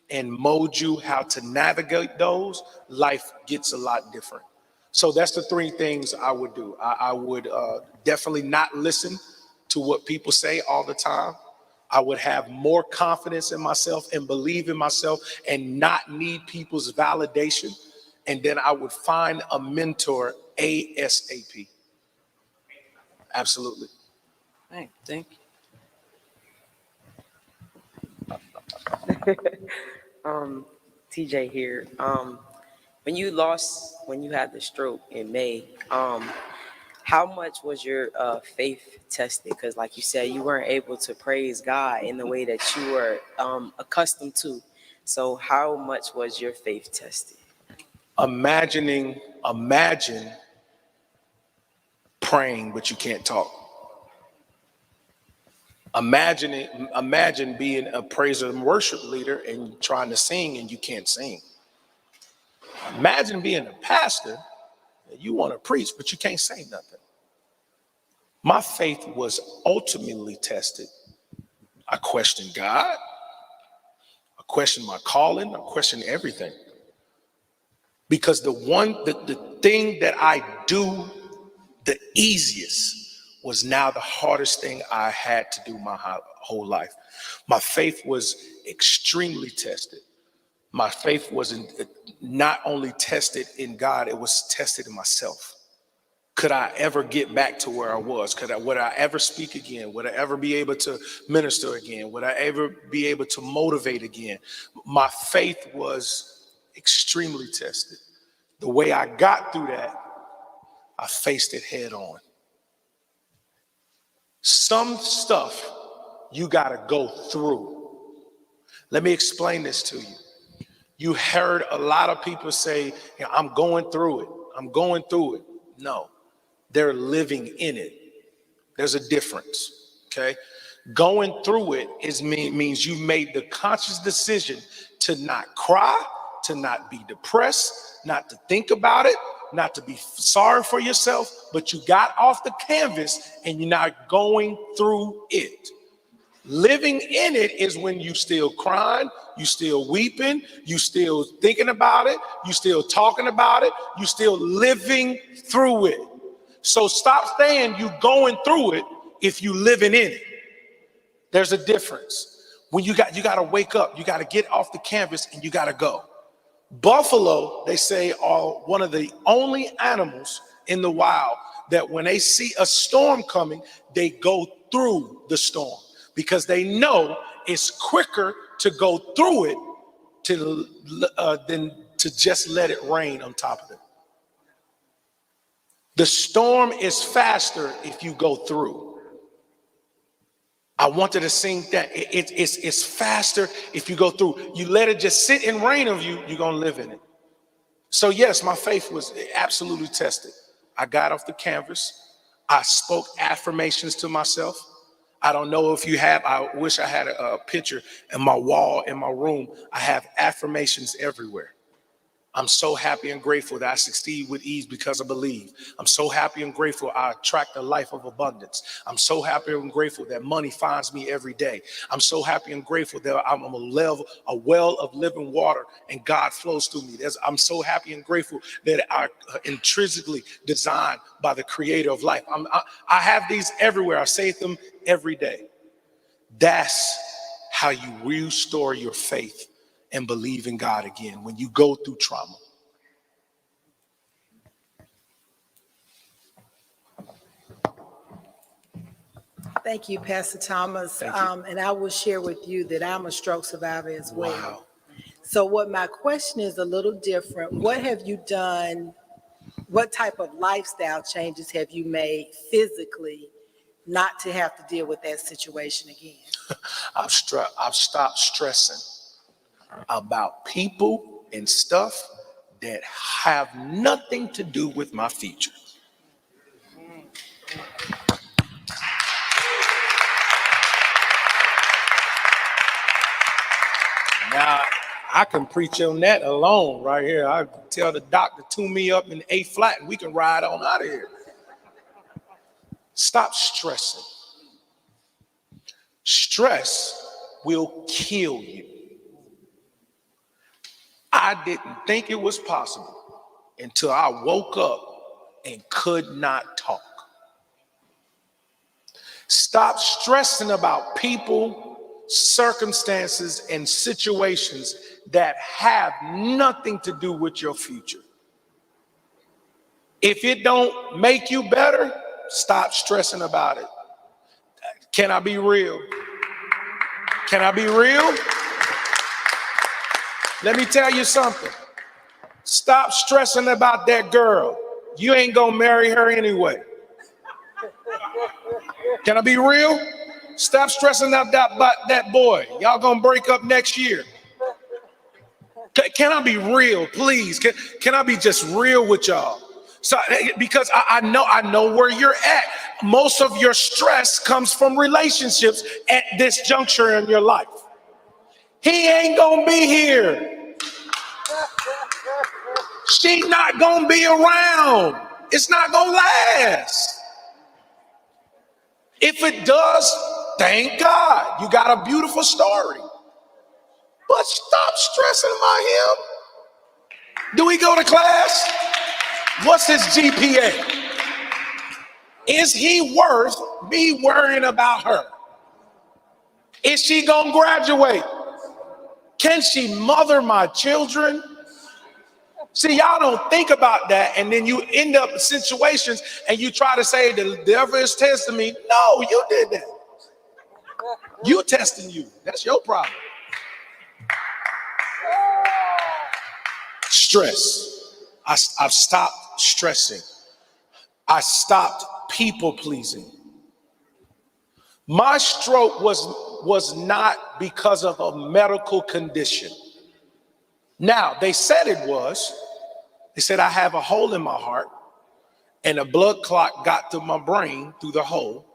and mold you how to navigate those, life gets a lot different. So that's the 3 things I would do. I would definitely not listen to what people say all the time. I would have more confidence in myself and believe in myself and not need people's validation. And then I would find a mentor ASAP. Absolutely. Thank you. TJ here. When you had the stroke in May, how much was your faith tested? Because like you said, you weren't able to praise God in the way that you were accustomed to. So how much was your faith tested? Imagine praying, but you can't talk. Imagine being a praise and worship leader and trying to sing and you can't sing. Imagine being a pastor and you want to preach, but you can't say nothing. My faith was ultimately tested. I questioned God. I questioned my calling. I questioned everything. Because the thing that I do the easiest was now the hardest thing I had to do my whole life. My faith was extremely tested. My faith wasn't not only tested in God, it was tested in myself. Could I ever get back to where I was? Would I ever speak again? Would I ever be able to minister again? Would I ever be able to motivate again? My faith was extremely tested. The way I got through that, I faced it head on. Some stuff you got to go through. Let me explain this to you. You heard a lot of people say, I'm going through it. I'm going through it. No, they're living in it. There's a difference, okay? Going through it means you made the conscious decision to not cry, to not be depressed, not to think about it, not to be sorry for yourself, but you got off the canvas and you're not going through it. Living in it is when you still crying, you still weeping, you still thinking about it, you still talking about it, you still living through it. So stop saying you going through it if you living in it. There's a difference. When you got to wake up, you got to get off the canvas and you got to go. Buffalo, they say, are one of the only animals in the wild that when they see a storm coming, they go through the storm because they know it's quicker to go through it than to just let it rain on top of it. The storm is faster if you go through. I wanted to sing that. It's faster if you go through. You let it just sit and rain on you, you're going to live in it. So yes, my faith was absolutely tested. I got off the canvas. I spoke affirmations to myself. I don't know if you have, I wish I had a picture in my wall in my room. I have affirmations everywhere. I'm so happy and grateful that I succeed with ease because I believe. I'm so happy and grateful I attract a life of abundance. I'm so happy and grateful that money finds me every day. I'm so happy and grateful that I'm a well of living water and God flows through me. I'm so happy and grateful that I'm intrinsically designed by the creator of life. I have these everywhere. I say them every day. That's how you restore your faith and believe in God again when you go through trauma. Thank you, Pastor Thomas. Thank you. And I will share with you that I'm a stroke survivor as well. Wow. So what my question is a little different. What have you done? What type of lifestyle changes have you made physically not to have to deal with that situation again? I've stopped stressing about people and stuff that have nothing to do with my future. Now, I can preach on that alone right here. I can tell the doctor tune me up in A flat and we can ride on out of here. Stop stressing. Stress will kill you. I didn't think it was possible until I woke up and could not talk. Stop stressing about people circumstances and situations that have nothing to do with your future. If it don't make you better, stop stressing about it. Can I be real? Can I be real? Let me tell you something. Stop stressing about that girl. You ain't gonna marry her anyway. Can I be real? Stop stressing about that boy. Y'all gonna break up next year. Can I be real, please? Can I be just real with y'all? So, because I know where you're at. Most of your stress comes from relationships at this juncture in your life. He ain't gonna be here. She's not gonna be around. It's not gonna last. If it does, thank God. You got a beautiful story. But stop stressing about him. Do he go to class? What's his GPA? Is he worth me worrying about her? Is she gonna graduate? Can she mother my children? See, y'all don't think about that, and then you end up in situations and you try to say the devil is testing me. No, you did that. You testing you. That's your problem. Stress. I've stopped stressing. I stopped people pleasing. My stroke was not because of a medical condition. Now, they said it was. They said I have a hole in my heart and a blood clot got to my brain through the hole.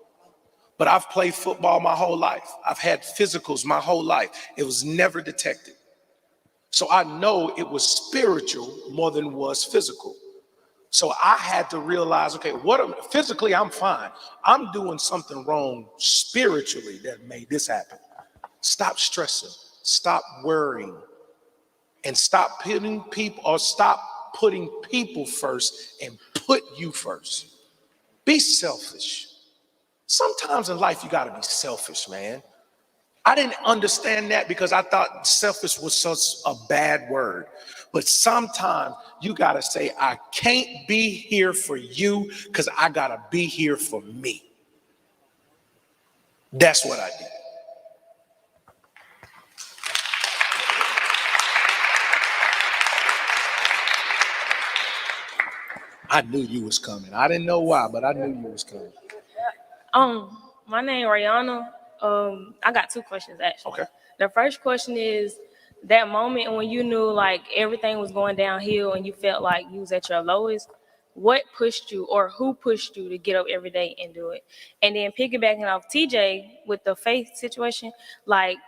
But I've played football my whole life. I've had physicals my whole life. It was never detected. So I know it was spiritual more than it was physical. So I had to realize, okay, physically I'm fine. I'm doing something wrong spiritually that made this happen. Stop stressing, stop worrying, and stop putting people first and put you first. Be selfish. Sometimes in life you gotta be selfish, man. I didn't understand that because I thought selfish was such a bad word. But sometimes you gotta say, I can't be here for you because I gotta be here for me. That's what I did. I knew you was coming. I didn't know why, but I knew you was coming. My name Rihanna. I got two questions actually. Okay. The first question is that moment when you knew like everything was going downhill and you felt like you was at your lowest, what pushed you or who pushed you to get up every day and do it? And then piggybacking off TJ with the faith situation, like,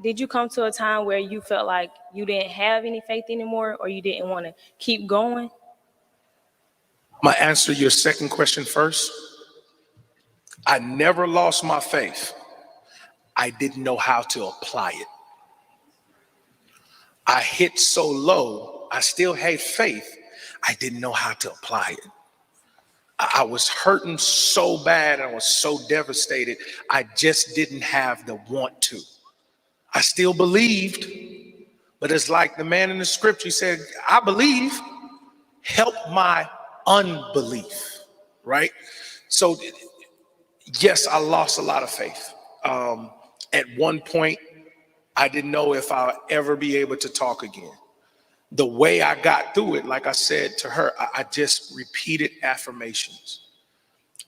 did you come to a time where you felt like you didn't have any faith anymore or you didn't want to keep going? I'm gonna answer your second question first. I never lost my faith. I didn't know how to apply it. I hit so low, I still had faith. I didn't know how to apply it. I was hurting so bad. I was so devastated. I just didn't have the want to. I still believed, but it's like the man in the scripture, he said, I believe, help my unbelief, right? So yes, I lost a lot of faith. At one point, I didn't know if I'll ever be able to talk again. The way I got through it, like I said to her, I just repeated affirmations.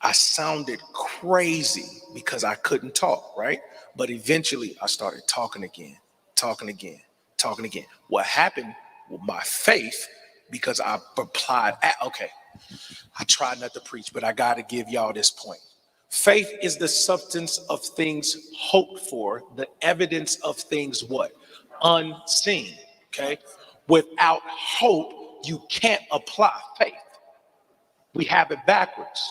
I sounded crazy because I couldn't talk, right? But eventually I started talking again. What happened with my faith, because I replied, okay, I tried not to preach, but I got to give y'all this point. Faith is the substance of things hoped for, the evidence of things what? Unseen, okay? Without hope, you can't apply faith. We have it backwards.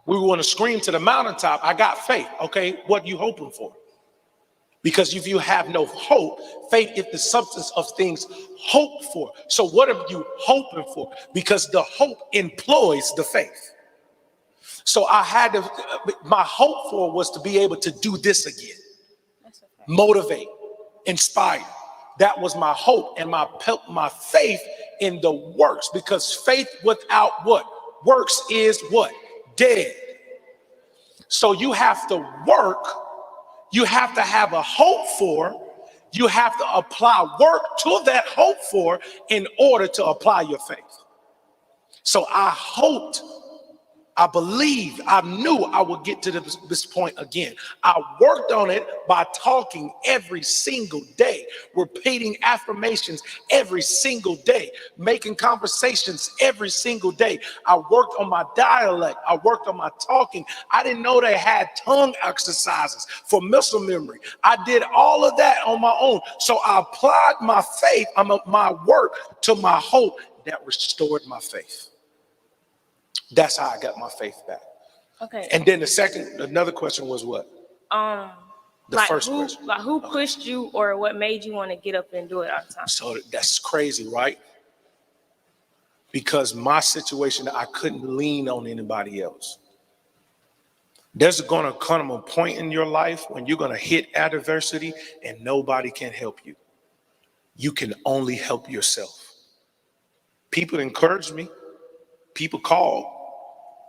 We want to scream to the mountaintop, I got faith. Okay, what are you hoping for? Because if you have no hope, faith is the substance of things hoped for. So what are you hoping for? Because the hope employs the faith. So I had to, my hope for was to be able to do this again. That's a motivate, inspire. That was my hope and my faith in the works, because faith without what? Works is what? Dead. So you have to work, you have to have a hope for, you have to apply work to that hope for in order to apply your faith. So I hoped, I believed, I knew I would get to this point again. I worked on it by talking every single day, repeating affirmations every single day, making conversations every single day. I worked on my dialect. I worked on my talking. I didn't know they had tongue exercises for muscle memory. I did all of that on my own. So I applied my faith, my work to my hope that restored my faith. That's how I got my faith back. Okay. And then another question was what? The first question. Like who pushed you, or what made you want to get up and do it all the time? So that's crazy, right? Because my situation, I couldn't lean on anybody else. There's going to come a point in your life when you're going to hit adversity and nobody can help you. You can only help yourself. People encouraged me. People called.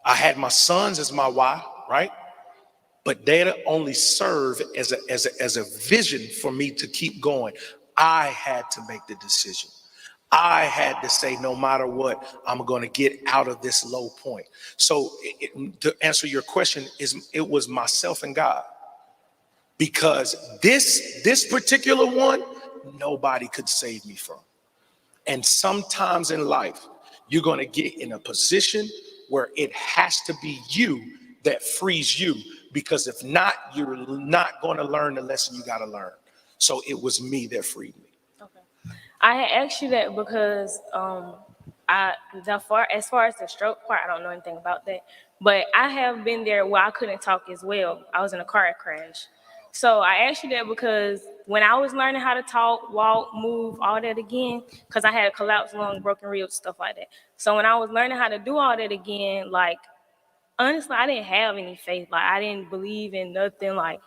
I had my sons as my why, right? But they only serve as a vision for me to keep going. I had to make the decision. I had to say, no matter what, I'm going to get out of this low point. So to answer your question, it was myself and God. Because this particular one, nobody could save me from. And sometimes in life, you're going to get in a position where it has to be you that frees you, because if not, you're not going to learn the lesson you got to learn. So it was me that freed me. Okay. I had asked you that because as far as the stroke part, I don't know anything about that. But I have been there where I couldn't talk as well. I was in a car crash. So I asked you that because when I was learning how to talk, walk, move, all that again, because I had a collapsed lung, broken ribs, stuff like that. So when I was learning how to do all that again, like, honestly, I didn't have any faith. Like, I didn't believe in nothing. Like,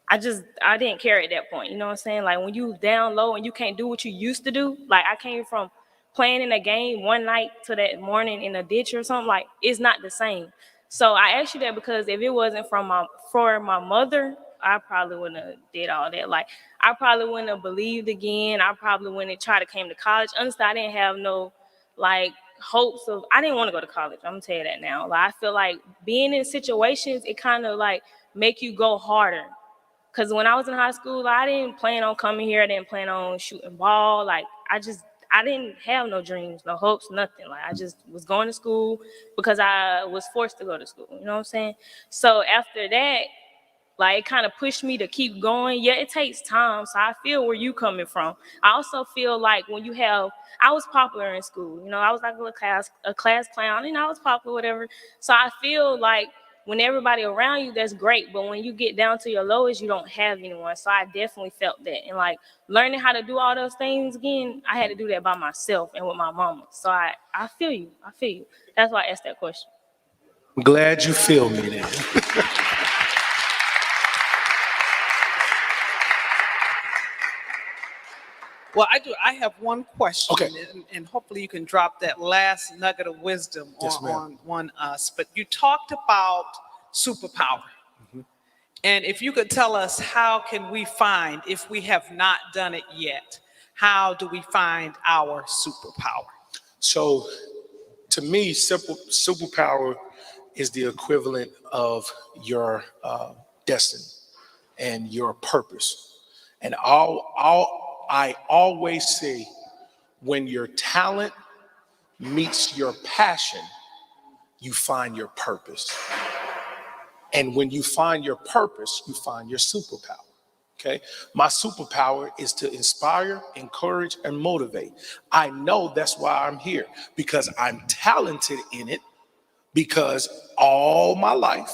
I didn't care at that point. You know what I'm saying? Like, when you down low and you can't do what you used to do, like, I came from playing in a game one night to that morning in a ditch or something, like, it's not the same. So I asked you that because if it wasn't for my mother, I probably wouldn't have did all that. Like, I probably wouldn't have believed again. I probably wouldn't have tried to came to college. Honestly, I didn't have no, like, hopes of, I didn't want to go to college. I'm gonna tell you that now. Like, I feel like being in situations, it kind of like make you go harder. Cause when I was in high school, I didn't plan on coming here. I didn't plan on shooting ball. Like, I didn't have no dreams, no hopes, nothing. Like, I just was going to school because I was forced to go to school. You know what I'm saying? So after that, like, it kind of pushed me to keep going. Yeah, it takes time. So I feel where you coming from. I also feel like when I was popular in school. You know, I was like a class clown. You know, I was popular, whatever. So I feel like when everybody around you, that's great. But when you get down to your lowest, you don't have anyone. So I definitely felt that. And like learning how to do all those things again, I had to do that by myself and with my mama. So I feel you. I feel you. That's why I asked that question. I'm glad you feel me then. Well, I do. I have one question, Okay. and hopefully you can drop that last nugget of wisdom Yes, ma'am. on us. But you talked about superpower. Mm-hmm. And if you could tell us, how can we find, if we have not done it yet, how do we find our superpower? So to me, superpower is the equivalent of your destiny and your purpose. And I always say, when your talent meets your passion, you find your purpose. And when you find your purpose, you find your superpower. Okay? My superpower is to inspire, encourage, and motivate. I know that's why I'm here, because I'm talented in it, because all my life,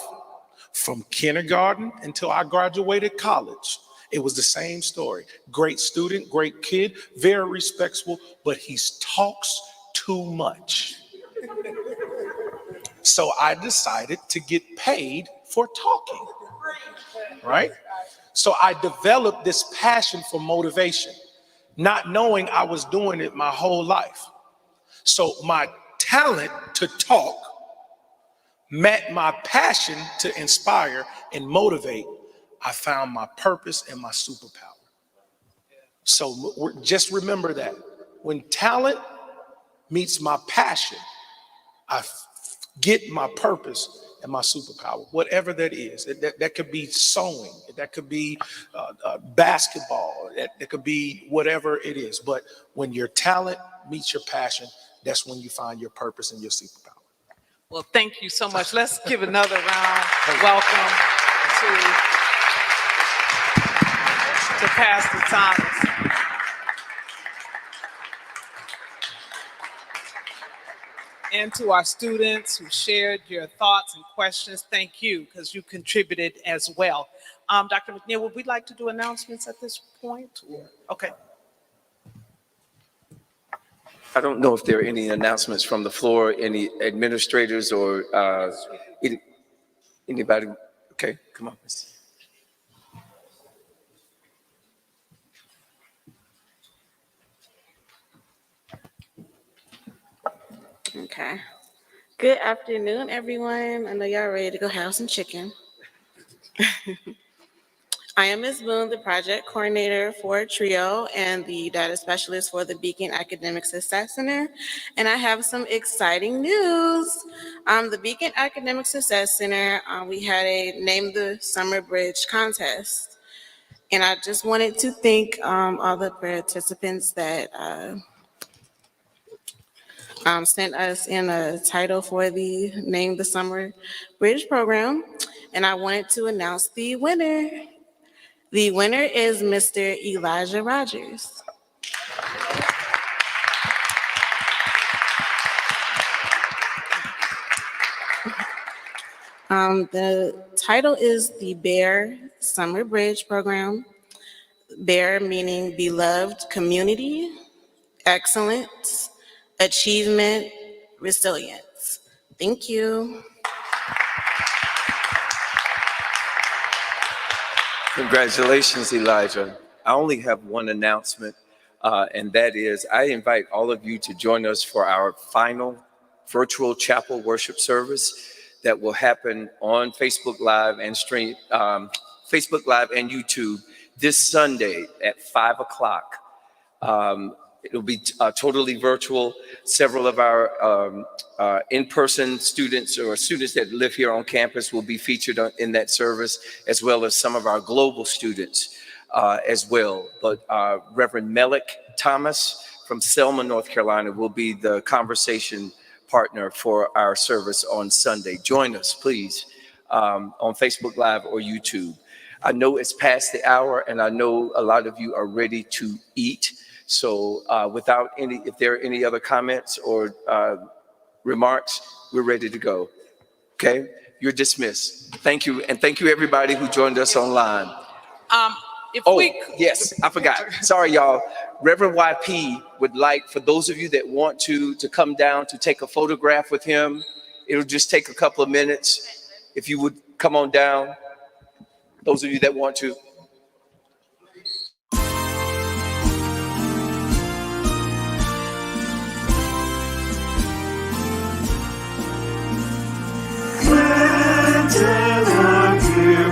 from kindergarten until I graduated college, it was the same story. Great student, great kid, very respectful, but he talks too much. So I decided to get paid for talking, right? So I developed this passion for motivation, not knowing I was doing it my whole life. So my talent to talk met my passion to inspire and motivate. I found my purpose and my superpower. So just remember that. When talent meets my passion, I get my purpose and my superpower, whatever that is. That could be sewing, that could be basketball, that could be whatever it is. But when your talent meets your passion, that's when you find your purpose and your superpower. Well, thank you so much. Let's give another round. Welcome to Pastor Thomas. And to our students who shared your thoughts and questions, thank you, because you contributed as well. Dr. McNeil, would we like to do announcements at this point? Okay. I don't know if there are any announcements from the floor, any administrators or anybody. Okay, come on. Okay. Good afternoon, everyone. I know y'all ready to go have some chicken. I am Ms. Boone, the project coordinator for TRIO and the data specialist for the Beacon Academic Success Center. And I have some exciting news. The Beacon Academic Success Center, we had a Name the Summer Bridge contest. And I just wanted to thank all the participants that sent us in a title for the Name the Summer Bridge program. And I wanted to announce the winner. The winner is Mr. Elijah Rogers. The title is the Bear Summer Bridge program. Bear meaning beloved community, excellence, achievement, resilience. Thank you. Congratulations, Elijah. I only have one announcement, and that is I invite all of you to join us for our final virtual chapel worship service that will happen on Facebook Live and Facebook Live and YouTube this Sunday at 5 o'clock. It'll be totally virtual. Several of our in-person students or students that live here on campus will be featured in that service, as well as some of our global students as well. But Reverend Melek Thomas from Selma, North Carolina, will be the conversation partner for our service on Sunday. Join us, please, on Facebook Live or YouTube. I know it's past the hour, and I know a lot of you are ready to eat. So if there are any other comments or remarks, we're ready to go. Okay, you're dismissed. Thank you, and thank you everybody who joined us online. Yes, I forgot. Sorry, y'all. Reverend YP would like, for those of you that want to come down to take a photograph with him. It'll just take a couple of minutes. If you would come on down, those of you that want to. Planted our dear